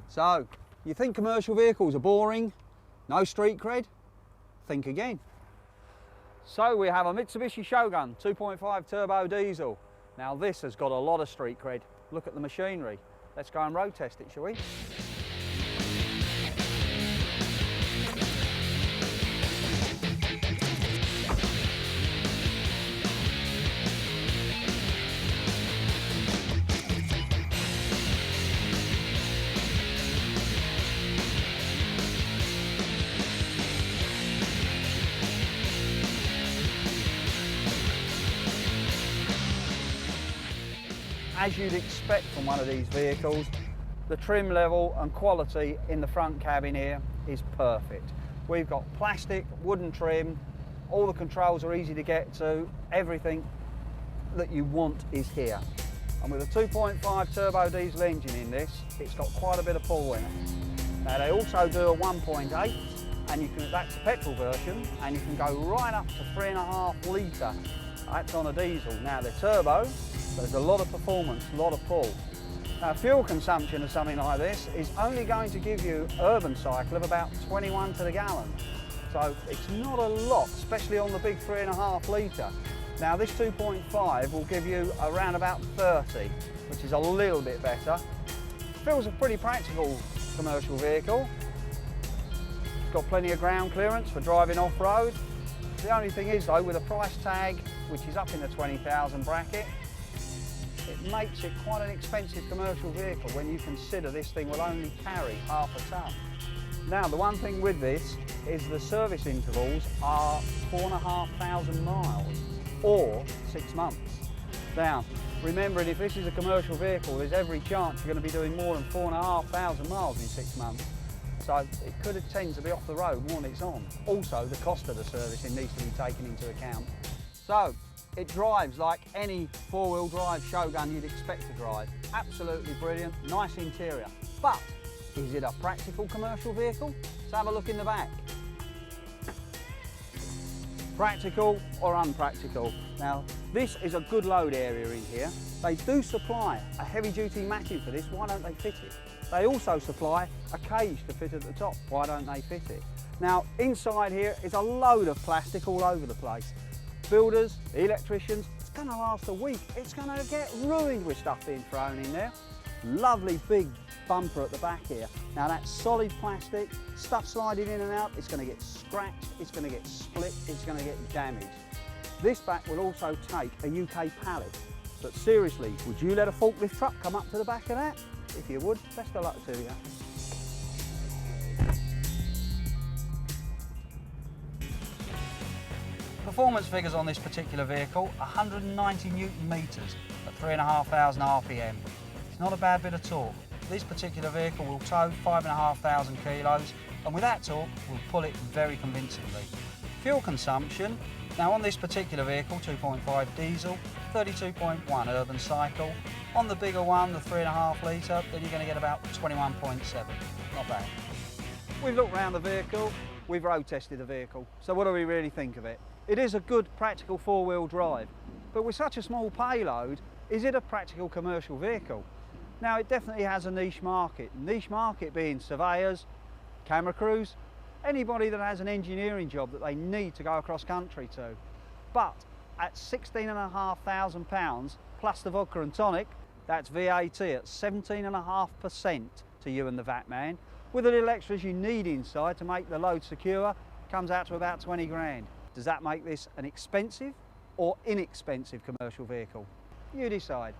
So, you think commercial vehicles are boring? No street cred? Think again. So we have a Mitsubishi Shogun 2.5 turbo diesel. Now this has got a lot of street cred. Look at the machinery. Let's go and road test it, shall we? As you'd expect from one of these vehicles, the trim level and quality in the front cabin here is perfect. We've got plastic, wooden trim, all the controls are easy to get to, everything that you want is here. And with a 2.5 turbo diesel engine in this, it's got quite a bit of pull in it. Now they also do a 1.8, and that's the petrol version, and you can go right up to 3.5 litre. That's on a diesel. Now they're turbo, there's a lot of performance, a lot of pull. Now fuel consumption of something like this is only going to give you urban cycle of about 21 to the gallon. So it's not a lot, especially on the big 3.5 litre. Now this 2.5 will give you around about 30, which is a little bit better. Feels a pretty practical commercial vehicle. It's got plenty of ground clearance for driving off-road. The only thing is though, with a price tag, which is up in the 20,000 bracket, it makes it quite an expensive commercial vehicle when you consider this thing will only carry half a tonne. Now the one thing with this is the service intervals are 4,500 miles or 6 months. Now remembering if this is a commercial vehicle, there's every chance you're going to be doing more than 4,500 miles in 6 months. So it could tend to be off the road more than it's on. Also the cost of the servicing needs to be taken into account. So it drives like any four-wheel drive Shogun you'd expect to drive. Absolutely brilliant, nice interior. But is it a practical commercial vehicle? Let's have a look in the back. Practical or unpractical? Now, this is a good load area in here. They do supply a heavy-duty matting for this. Why don't they fit it? They also supply a cage to fit at the top. Why don't they fit it? Now, inside here is a load of plastic all over the place. Builders, electricians, it's going to last a week. It's going to get ruined with stuff being thrown in there. Lovely big bumper at the back here. Now that's solid plastic, stuff sliding in and out, it's going to get scratched, it's going to get split, it's going to get damaged. This back will also take a UK pallet. But seriously, would you let a forklift truck come up to the back of that? If you would, best of luck to you. Performance figures on this particular vehicle, 190 Newton meters at 3,500 RPM. It's not a bad bit of torque. This particular vehicle will tow 5,500 kilos, and with that torque, will pull it very convincingly. Fuel consumption, now on this particular vehicle, 2.5 diesel, 32.1 urban cycle. On the bigger one, the 3.5 litre, then you're going to get about 21.7. Not bad. We've looked around the vehicle, we've road tested the vehicle, so what do we really think of it? It is a good practical four-wheel drive, but with such a small payload, is it a practical commercial vehicle? Now it definitely has a niche market being surveyors, camera crews, anybody that has an engineering job that they need to go across country to. But at £16,500 plus the vodka and tonic, that's VAT at 17.5% to you and the VAT man. With the little extras you need inside to make the load secure, comes out to about 20 grand. Does that make this an expensive or inexpensive commercial vehicle? You decide.